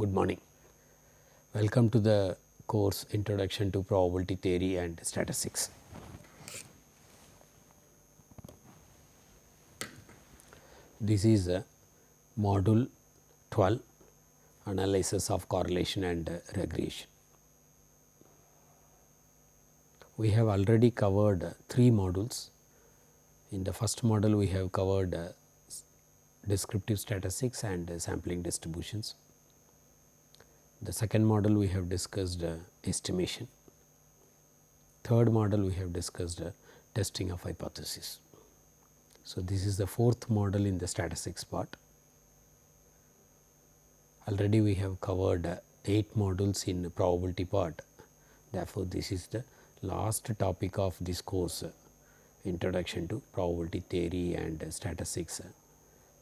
Good morning. Welcome to the course Introduction to Probability Theory and Statistics. This is module 12, Analysis of Correlation and Regression. We have already covered 3 modules. In the first module we have covered descriptive statistics and sampling distributions. The second module we have discussed estimation. Third module we have discussed testing of hypothesis. So, this is the fourth module in the statistics part. Already we have covered 8 modules in probability part. Therefore, this is the last topic of this course, Introduction to Probability Theory and Statistics,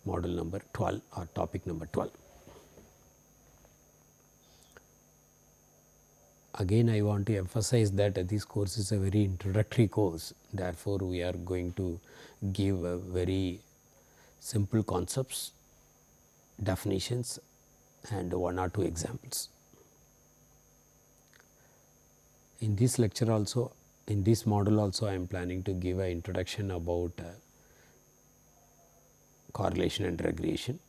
module number 12 or topic number 12. Again, I want to emphasize that this course is a very introductory course. Therefore, we are going to give very simple concepts, definitions and 1 or 2 examples. In this lecture also, in this module also, I am planning to give an introduction about correlation and regression.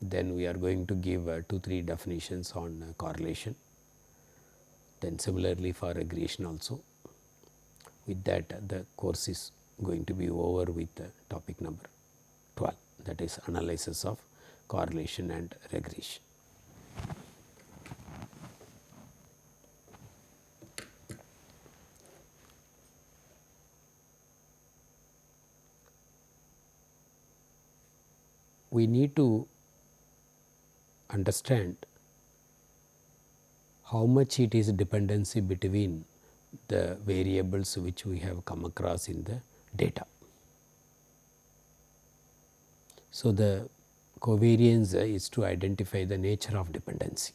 Then we are going to give 2-3 definitions on correlation. Then similarly for regression also. With that, the course is going to be over with topic number 12, that is analysis of correlation and regression. We need to understand how much it is dependency between the variables which we have come across in the data. So, the covariance is to identify the nature of dependency.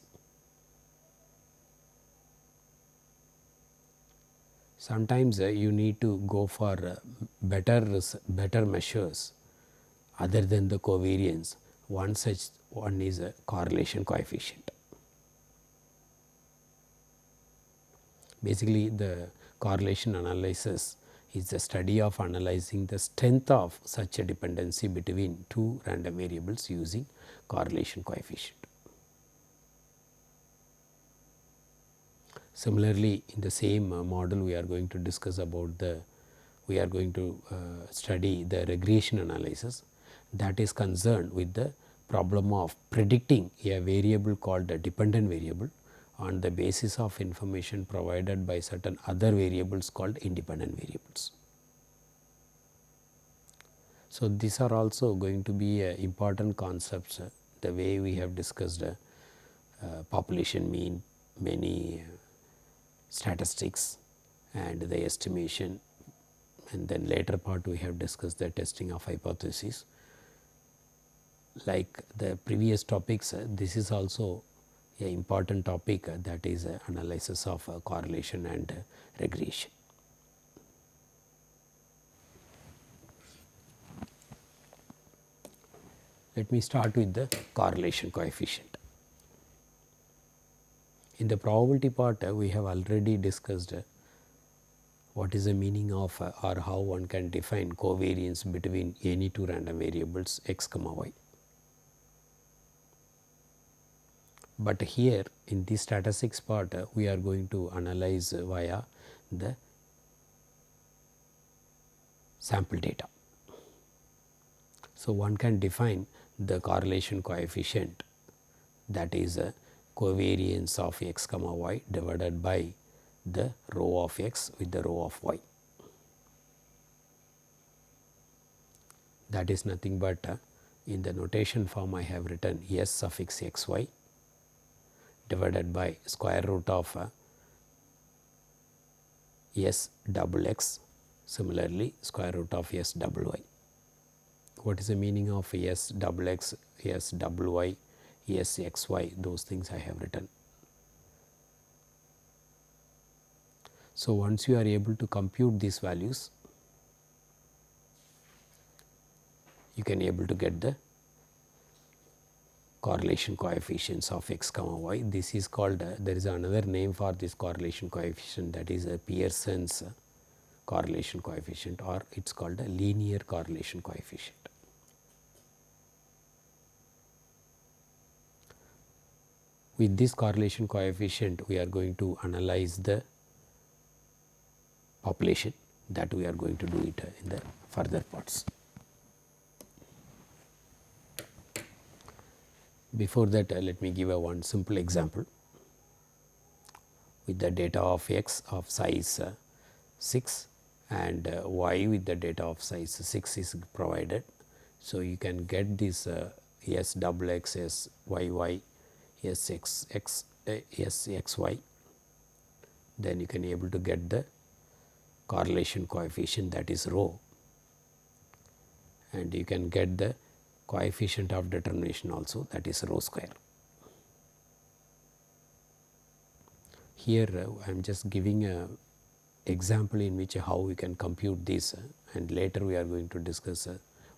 Sometimes you need to go for better measures other than the covariance. One such one is a correlation coefficient. Basically, the correlation analysis is the study of analyzing the strength of such a dependency between 2 random variables using correlation coefficient. Similarly, in the same model we are going to discuss about we are going to study the regression analysis that is concerned with the problem of predicting a variable called a dependent variable on the basis of information provided by certain other variables called independent variables. So, these are also going to be important concepts, the way we have discussed population mean, many statistics and the estimation, and then later part we have discussed the testing of hypothesis. Like the previous topics, this is also an important topic, that is analysis of correlation and regression. Let me start with the correlation coefficient. In the probability part, we have already discussed what is the meaning of or how one can define covariance between any 2 random variables x comma y. But here in the statistics part, we are going to analyze via the sample data. So, one can define the correlation coefficient, that is a covariance of x comma y divided by the rho of x with the rho of y. That is nothing but in the notation form I have written s suffix x y divided by square root of s double x, similarly square root of s double y. What is the meaning of s double x, s double y, s x y, those things I have written. So, once you are able to compute these values, you can able to get the correlation coefficients of x comma y. This is called there is another name for this correlation coefficient, that is a Pearson's correlation coefficient, or it is called a linear correlation coefficient. With this correlation coefficient we are going to analyze the population, that we are going to do it in the further parts. Before that let me give a one simple example. With the data of x of size 6 and y with the data of size 6 is provided. So, you can get this s double x, s y y, s x x, s x y, then you can able to get the correlation coefficient, that is rho, and you can get the coefficient of determination also, that is rho square. Here I am just giving a example in which how we can compute this, and later we are going to discuss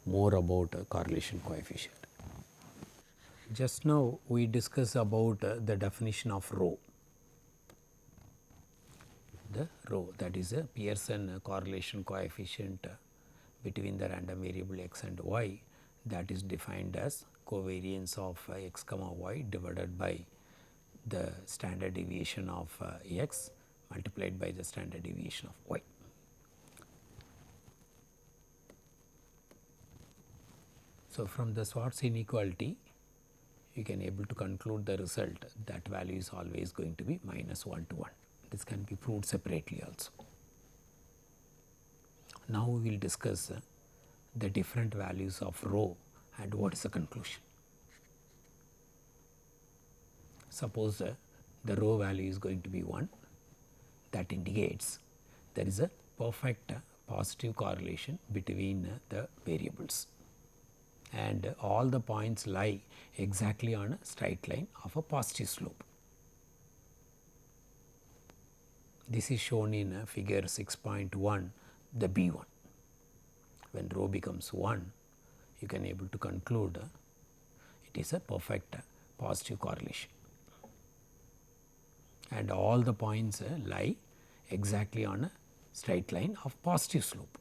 more about correlation coefficient. Just now we discussed about the definition of rho. The rho, that is a Pearson correlation coefficient between the random variable x and y, that is defined as covariance of x comma y divided by the standard deviation of x multiplied by the standard deviation of y. So, from the Schwarz inequality you can able to conclude the result that value is always going to be minus 1 to 1. This can be proved separately also. Now, we will discuss the different values of rho and what is the conclusion. Suppose the rho value is going to be 1, that indicates there is a perfect positive correlation between the variables, and all the points lie exactly on a straight line of a positive slope. This is shown in figure 6.1, the B1. When rho becomes 1, you can able to conclude it is a perfect positive correlation, and all the points lie exactly on a straight line of positive slope.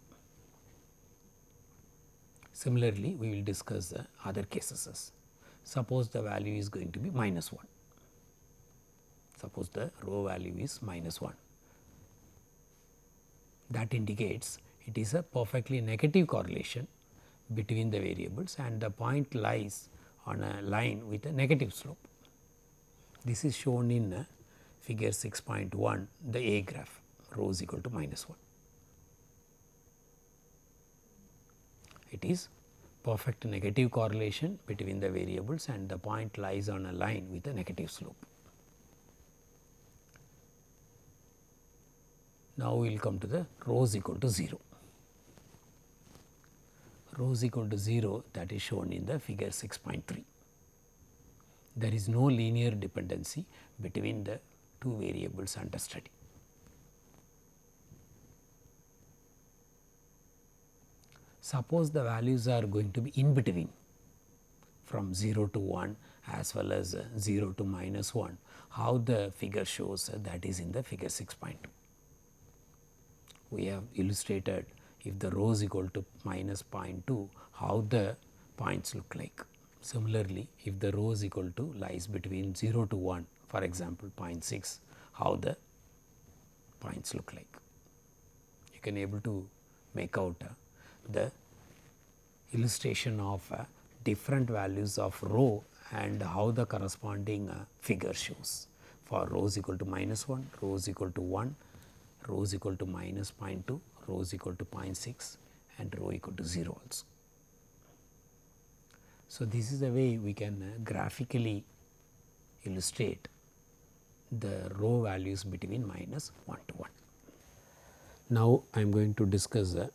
Similarly, we will discuss other cases. Suppose the value is going to be minus 1. Suppose the rho value is minus 1. That indicates it is a perfectly negative correlation between the variables, and the point lies on a line with a negative slope. This is shown in figure 6.1, the A graph, rho is equal to minus 1. It is perfect negative correlation between the variables, and the point lies on a line with a negative slope. Now, we will come to the rho is equal to 0. Rho is equal to 0, that is shown in the figure 6.3. There is no linear dependency between the two variables under study. Suppose the values are going to be in between from 0 to 1 as well as 0 to minus 1, how the figure shows, that is in the figure 6.2. We have illustrated if the rho is equal to minus 0.2, how the points look like. Similarly, if the rho is equal to lies between 0 to 1, for example 0.6, how the points look like. You can able to make out the illustration of different values of rho and how the corresponding figure shows. For rho is equal to minus 1, rho is equal to 1, rho is equal to minus 0.2, rho is equal to 0.6, and rho equal to 0 also. So, this is the way we can graphically illustrate the rho values between minus 1 to 1. Now, I am going to discuss or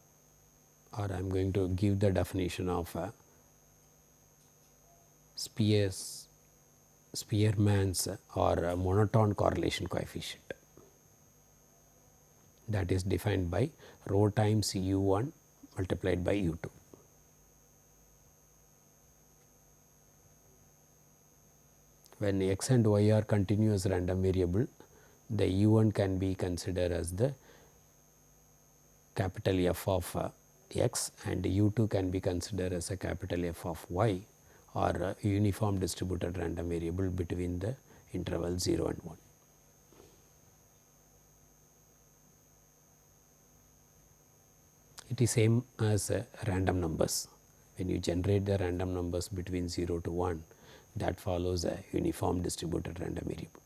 I am going to give the definition of Spearman's or monotone correlation coefficient, that is defined by rho times u1 multiplied by u2. when x and y are continuous random variable, the u1 can be considered as the capital F of x and u2 can be considered as a capital F of y, or a uniform distributed random variable between the interval 0 and 1. It is same as random numbers. When you generate the random numbers between 0 to 1, that follows a uniform distributed random variable.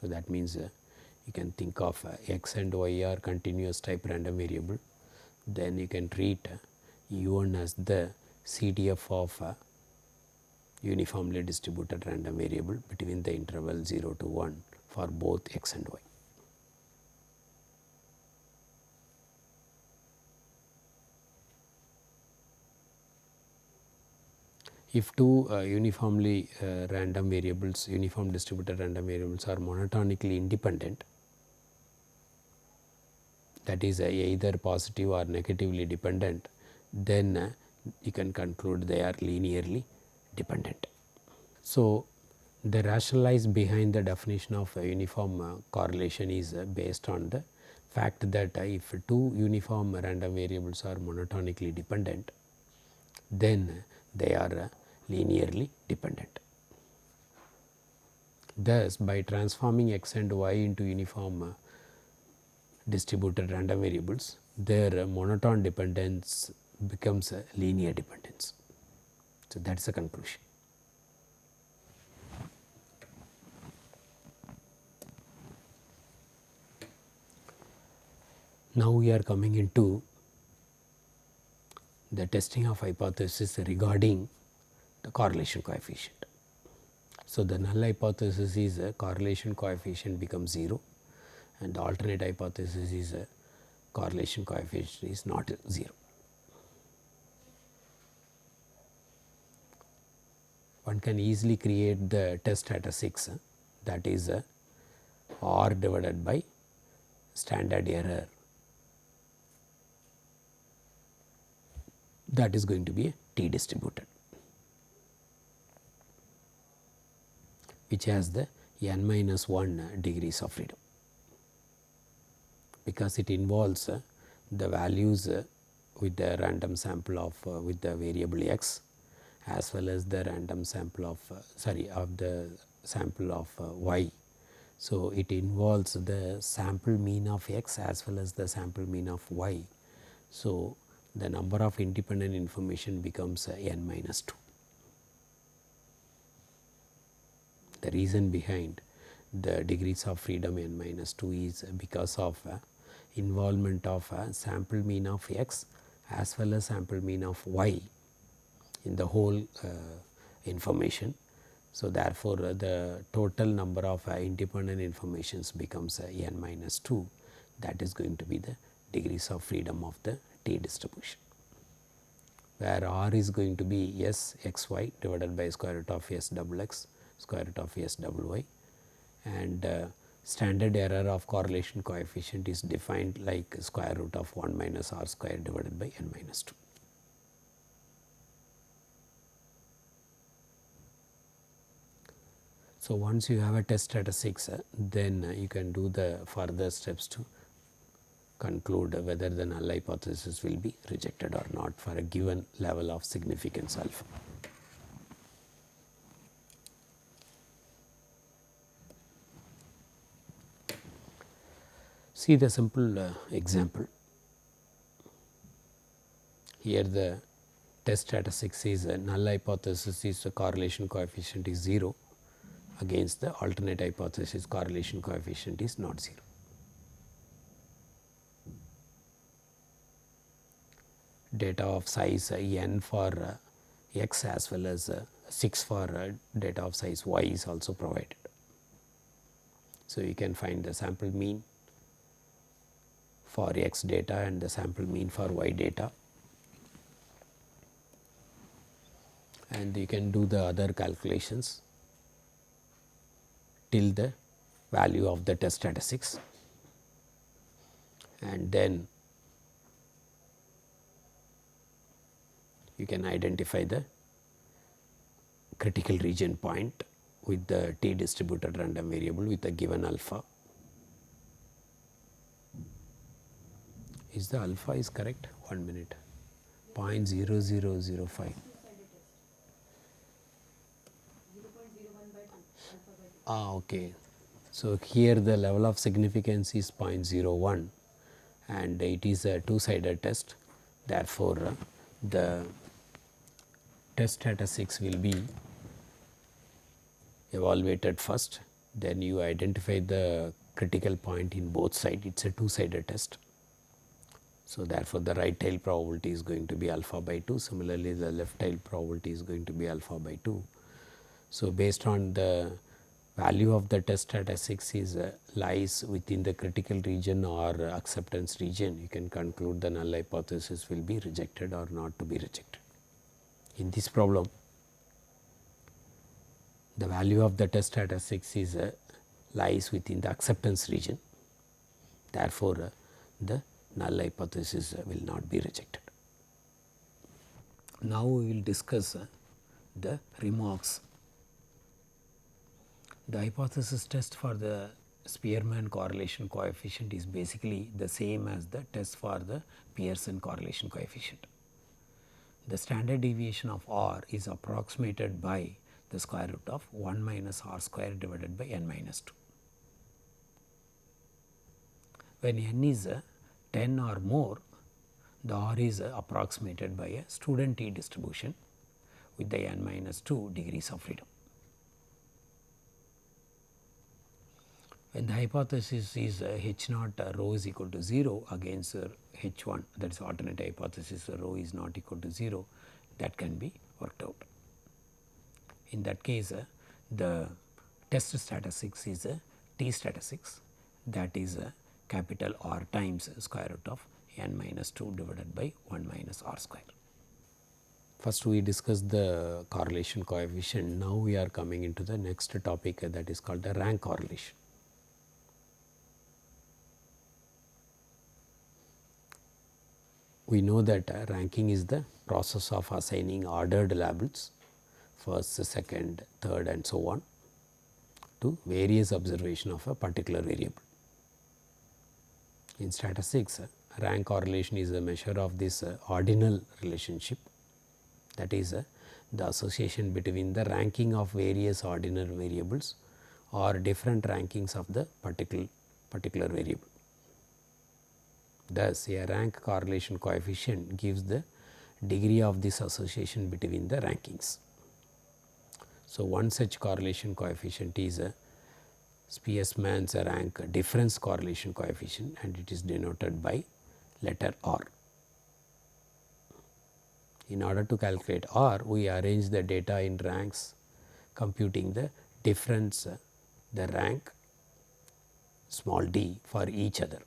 So, that means you can think of x and y are continuous type random variable, then you can treat u1 as the CDF of uniformly distributed random variable between the interval 0 to 1 for both x and y. If two uniformly random variables, uniform distributed random variables are monotonically independent, that is either positive or negatively dependent, then you can conclude they are linearly dependent. So, the rationalize behind the definition of uniform correlation is based on the fact that if two uniform random variables are monotonically dependent, then they are linearly dependent. Thus, by transforming x and y into uniform distributed random variables, their monotone dependence becomes a linear dependence. So, that is the conclusion. Now, we are coming into the testing of hypothesis regarding the correlation coefficient. So, the null hypothesis is a correlation coefficient becomes 0 and the alternate hypothesis is a correlation coefficient is not 0. One can easily create the test statistics, that is R divided by standard error, that is going to be a t distributed, which has the n minus 1 degrees of freedom, because it involves the values with the random sample of with the variable x as well as the random sample of of the sample of y. So, it involves the sample mean of x as well as the sample mean of y. So, the number of independent information becomes n minus 2. The reason behind the degrees of freedom n minus 2 is because of involvement of sample mean of x as well as sample mean of y in the whole information. So, therefore, the total number of independent informations becomes n minus 2, that is going to be the degrees of freedom of the t distribution, where r is going to be s x y divided by square root of s double x square root of s double y, and standard error of correlation coefficient is defined like square root of 1 minus r square divided by n minus 2. So, once you have a test statistics, then you can do the further steps to conclude whether the null hypothesis will be rejected or not for a given level of significance alpha. See the simple example. Here the test statistics is null hypothesis is the correlation coefficient is 0, against the alternate hypothesis correlation coefficient is not 0. Data of size n for x as well as 6 for data of size y is also provided. So, you can find the sample mean for x data and the sample mean for y data, and you can do the other calculations till the value of the test statistics, and then you can identify the critical region point with the t distributed random variable with a given alpha. Is the alpha is correct? 1 minute. 0.0005. Okay. So, here the level of significance is 0.01 and it is a two-sided test. Therefore, the test statistics will be evaluated first, then you identify the critical point in both sides. It is a two-sided test. So, therefore, the right tail probability is going to be alpha by 2. Similarly, the left tail probability is going to be alpha by 2. So, based on the value of the test statistics is lies within the critical region or acceptance region, you can conclude the null hypothesis will be rejected or not to be rejected. In this problem, the value of the test statistics is lies within the acceptance region. Therefore, the null hypothesis will not be rejected. Now, we will discuss the remarks. The hypothesis test for the Spearman correlation coefficient is basically the same as the test for the Pearson correlation coefficient. The standard deviation of R is approximated by the square root of 1 minus R square divided by n minus 2. When n is 10 or more, the R is approximated by a student t distribution with the n minus 2 degrees of freedom. When the hypothesis is H naught rho is equal to 0 against H 1, that is alternate hypothesis rho is not equal to 0, that can be worked out. In that case, the test statistics is t statistics, that is capital R times square root of n minus 2 divided by 1 minus R square. First we discussed the correlation coefficient. Now we are coming into the next topic, that is called the rank correlation. We know that ranking is the process of assigning ordered labels, first, second, third and so on, to various observation of a particular variable. In statistics, rank correlation is a measure of this ordinal relationship, that is the association between the ranking of various ordinal variables or different rankings of the particular variable. Thus, a rank correlation coefficient gives the degree of this association between the rankings. So, one such correlation coefficient is a Spearman's rank difference correlation coefficient, and it is denoted by letter R. In order to calculate R, we arrange the data in ranks computing the difference, the rank small d for each other.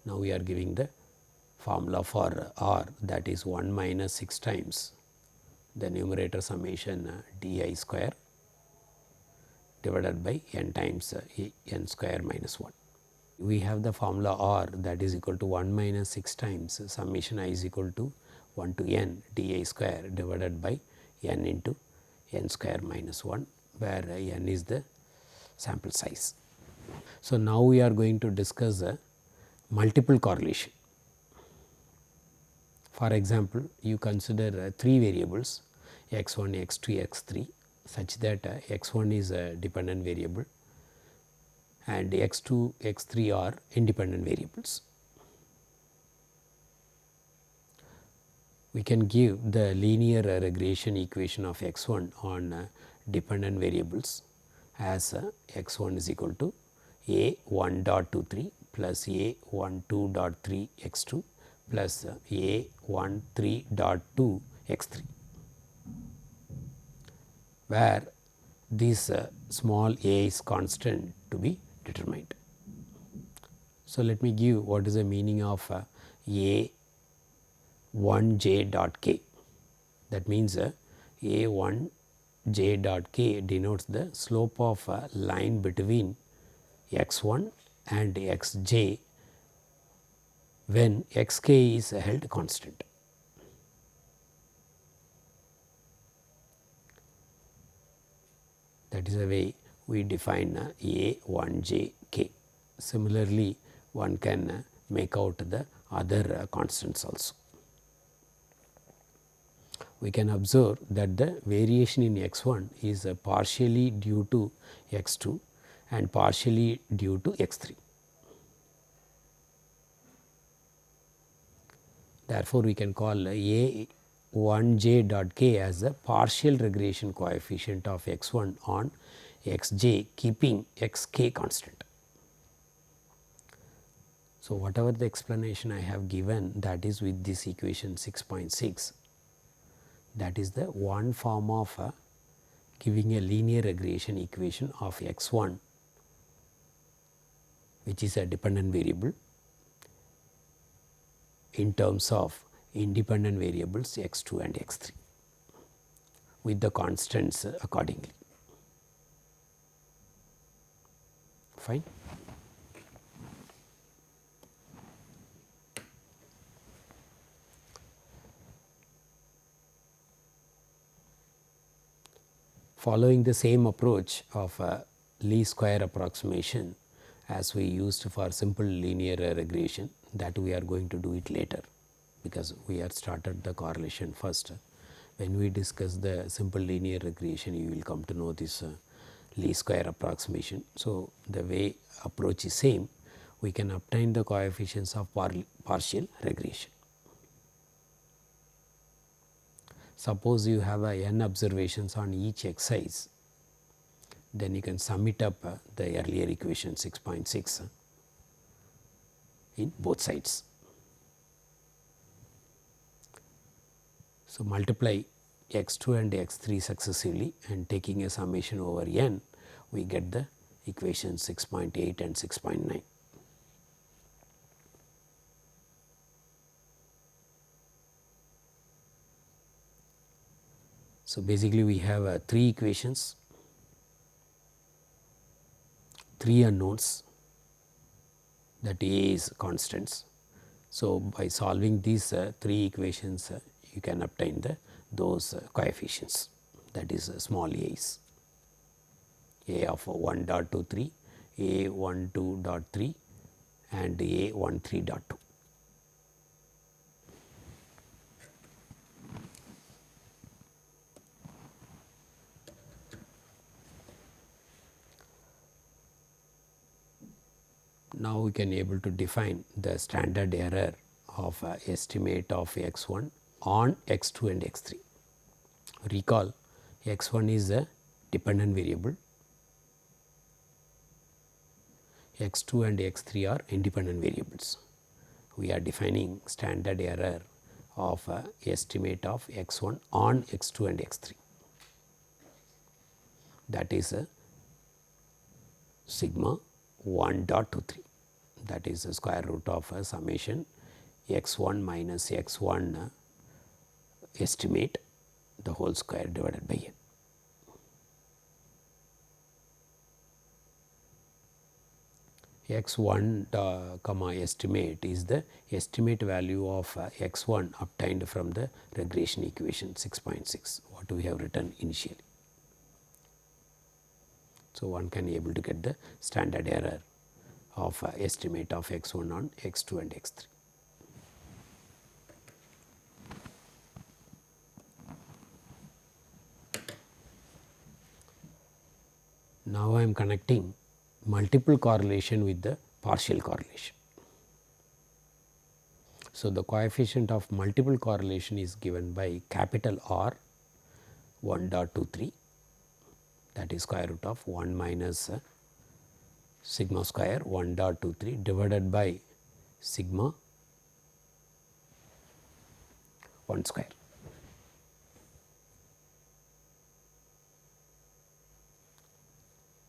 Now, we are giving the formula for R, that is 1 minus 6 times the numerator summation di square divided by n times n square minus 1. We have the formula R, that is equal to 1 minus 6 times summation I is equal to 1 to n di square divided by n into n square minus 1, where n is the sample size. So, now we are going to discuss multiple correlation. For example, you consider 3 variables x 1, x 2, x 3, such that x 1 is a dependent variable and x 2, x 3 are independent variables. We can give the linear regression equation of x 1 on dependent variables as x 1 is equal to a 1 dot 2 3 plus a 1 2 dot 3 x 2 plus a 1 3 dot 2 x 3, where this small a is constant to be determined. So, let me give what is the meaning of a 1 j dot k. That means a 1 j dot k denotes the slope of a line between x 1 and x j when x k is held constant. That is the way we define A1j k. Similarly, one can make out the other constants also. We can observe that the variation in x 1 is partially due to x 2 and partially due to x 3. Therefore, we can call A 1 j dot k as a partial regression coefficient of x 1 on x j, keeping x k constant. So, whatever the explanation I have given, that is with this equation 6.6, that is the one form of giving a linear regression equation of x 1, which is a dependent variable, in terms of independent variables x 2 and x 3 with the constants accordingly. Fine. Following the same approach of least square approximation as we used for simple linear regression, that we are going to do it later, because we have started the correlation first. When we discuss the simple linear regression, you will come to know this least square approximation. So, the way approach is same, we can obtain the coefficients of partial regression. Suppose you have n observations on each exercise, then you can sum it up the earlier equation 6.6 in both sides. So, multiply x 2 and x 3 successively and taking a summation over n, we get the equation 6.8 and 6.9. So, basically we have 3 equations, 3 unknowns, that A is constants. So, by solving these 3 equations, you can obtain those coefficients, that is small a's, A of 1.23, A 12.3 and A 13.2. Now, we can able to define the standard error of estimate of x 1 on x 2 and x 3. Recall, x 1 is a dependent variable, x 2 and x 3 are independent variables. We are defining standard error of estimate of x 1 on x 2 and x 3, that is sigma 1.23, that is the square root of summation x 1 minus x 1 estimate the whole square divided by n. X 1 comma estimate is the estimate value of x 1 obtained from the regression equation 6.6, what we have written initially. So, one can able to get the standard error of estimate of x 1 on x 2 and x 3. Now, I am connecting multiple correlation with the partial correlation. So, the coefficient of multiple correlation is given by capital R 1.23, that is square root of 1 minus sigma square 1.23 divided by sigma 1 square.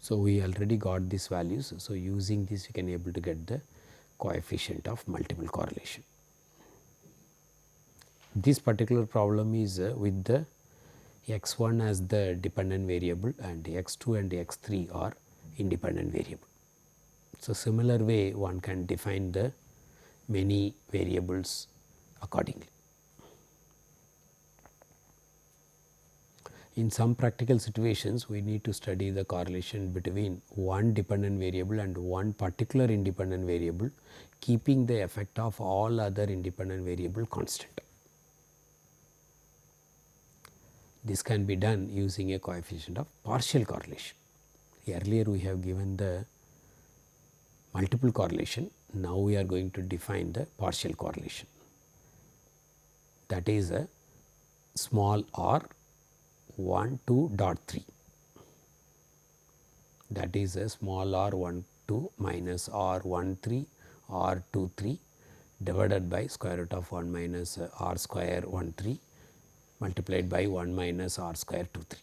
So, we already got these values. So, using this we can able to get the coefficient of multiple correlation. This particular problem is with the x 1 as the dependent variable and x 2 and x 3 are independent variable. So, similar way one can define the many variables accordingly. In some practical situations, we need to study the correlation between one dependent variable and one particular independent variable, keeping the effect of all other independent variable constant. This can be done using a coefficient of partial correlation. Earlier we have given the multiple correlation, now we are going to define the partial correlation, that is a small r 1 2 dot 3, that is a small r 1 2 minus r 1 3 r 2 3 divided by square root of 1 minus r square 1 3 multiplied by 1 minus r square 2 3.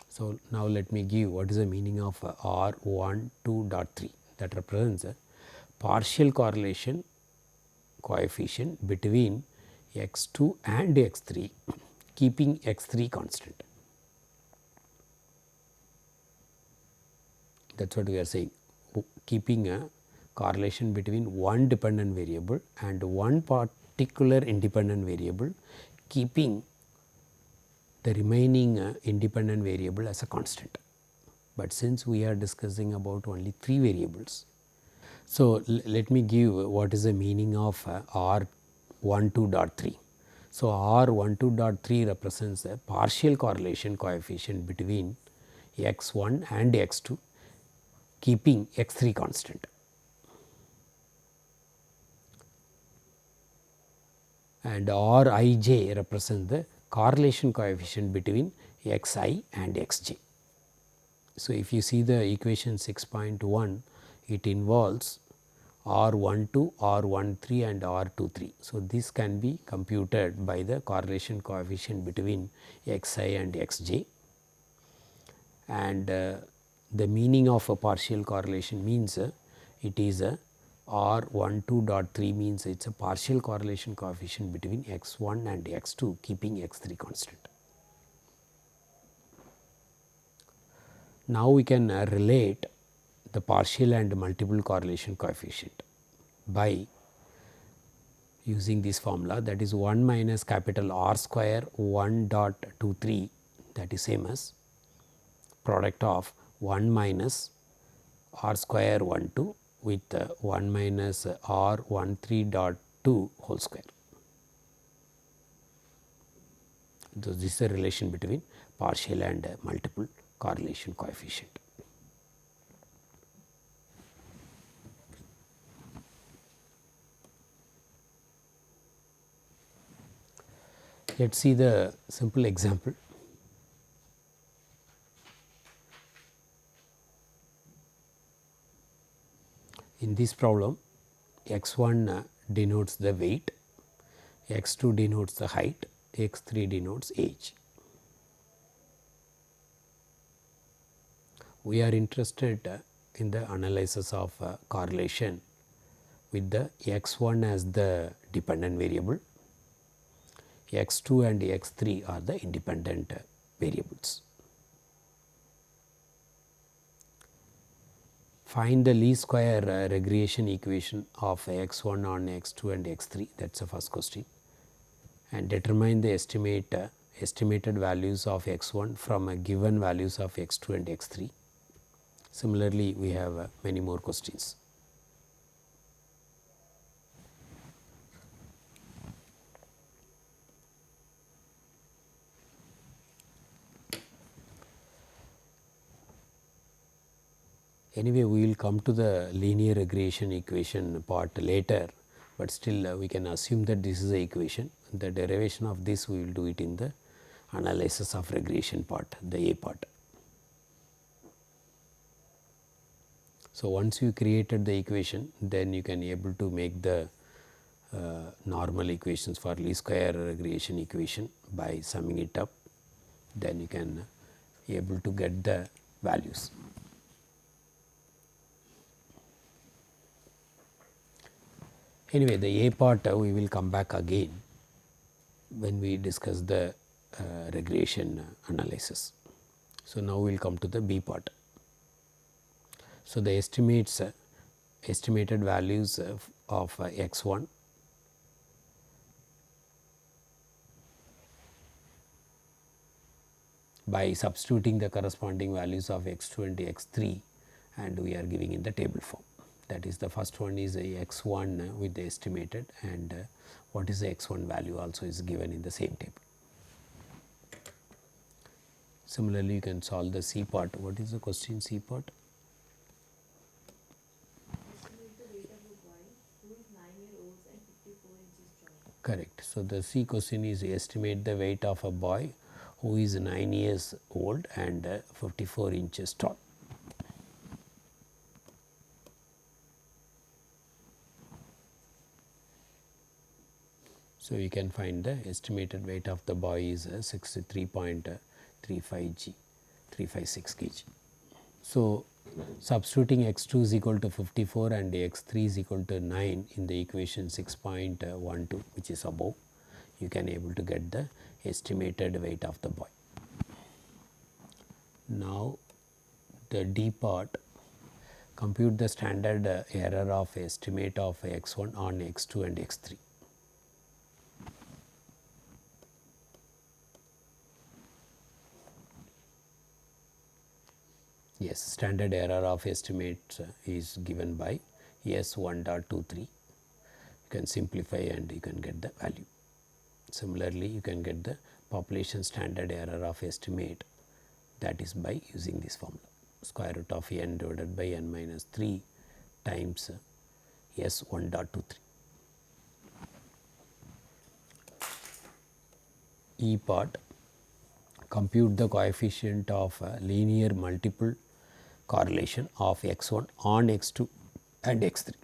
So, now let me give what is the meaning of r 1 2 dot 3, that represents a partial correlation coefficient between x 2 and x 3, keeping x 3 constant. That is what we are saying, keeping a correlation between one dependent variable and one particular independent variable, keeping the remaining independent variable as a constant. But since we are discussing about only 3 variables, so let me give what is the meaning of r 1 2 dot 3. So, r 1 2 dot 3 represents a partial correlation coefficient between x 1 and x 2, keeping x 3 constant. And r I j represents the correlation coefficient between x I and x j. So, if you see the equation 6.1, it involves r 1 2, r 1 3 and r 2 3. So, this can be computed by the correlation coefficient between x I and x j, and the meaning of a partial correlation means it is a r 1 2 dot 3 means it is a partial correlation coefficient between x 1 and x 2, keeping x 3 constant. Now, we can relate the partial and multiple correlation coefficient by using this formula, that is 1 minus capital R square 1 dot 2 3, that is same as product of 1 minus R square 1 2 with 1 minus R 1 3 dot 2 whole square. So, this is a relation between partial and multiple correlation coefficient. Let us see the simple example. In this problem, x 1 denotes the weight, x 2 denotes the height, x 3 denotes age. We are interested in the analysis of correlation with the x 1 as the dependent variable, x 2 and x 3 are the independent variables. Find the least square regression equation of x 1 on x 2 and x 3, that is the first question, and determine the estimated values of x 1 from given values of x 2 and x 3. Similarly, we have many more questions. Anyway, we will come to the linear regression equation part later, but still we can assume that this is the equation. The derivation of this we will do it in the analysis of regression part, the A part. So, once you created the equation, then you can able to make the normal equations for least square regression equation by summing it up, then you can able to get the values. Anyway, the A part we will come back again when we discuss the regression analysis. So, now we will come to the B part. So, the estimated values of x 1, by substituting the corresponding values of x 2 and x 3, and we are giving in the table form. That is, the first one is a x 1 with the estimated, and what is the x 1 value also is given in the same table. Similarly, you can solve the C part. What is the question C part? Estimate the weight of a boy who is 9 years old and 54 inches tall. Correct. So, the C question is estimate the weight of a boy who is 9 years old and 54 inches tall. So, we can find the estimated weight of the boy is 63.35 g, 356 kg. So, substituting x 2 is equal to 54 and x 3 is equal to 9 in the equation 6.12, which is above, you can able to get the estimated weight of the boy. Now, the D part, compute the standard error of estimate of x 1 on x 2 and x 3. Yes, standard error of estimate is given by S 1.23. You can simplify and you can get the value. Similarly, you can get the population standard error of estimate, that is by using this formula, square root of n divided by n minus 3 times S 1.23. E part, compute the coefficient of linear multiple correlation of x 1 on x 2 and x 3.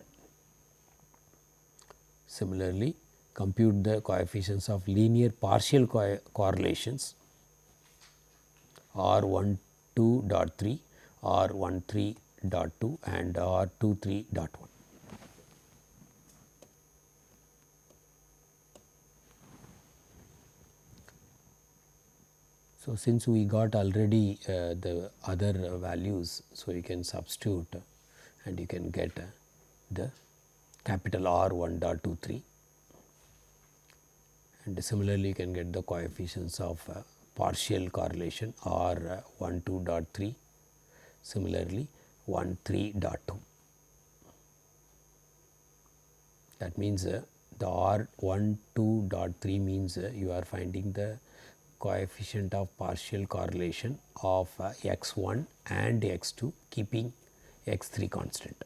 Similarly, compute the coefficients of linear partial correlations R12.3, R13.2 and R23.1. So, since we got already the other values, so you can substitute and you can get the capital R 1.23, and similarly you can get the coefficients of partial correlation R 12.3, similarly 13.2. That means the R 12.3 means you are finding the coefficient of partial correlation of x 1 and x 2 keeping x 3 constant.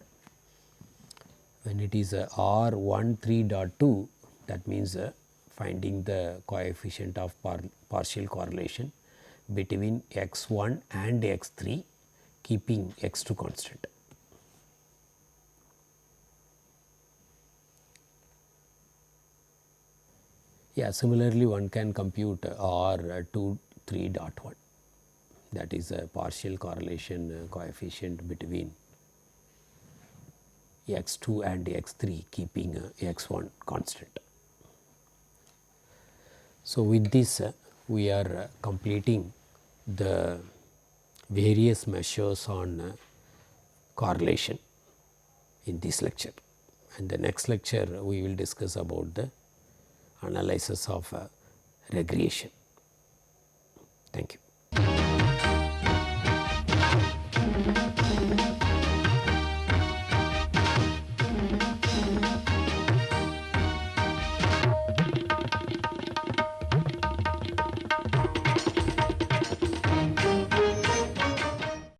When it is R 13.2, that means finding the coefficient of partial correlation between x 1 and x 3 keeping x 2 constant. Yeah, similarly one can compute R 23.1, that is a partial correlation coefficient between x 2 and x 3 keeping x 1 constant. So, with this we are completing the various measures on correlation in this lecture, and the next lecture we will discuss about the analysis of regression.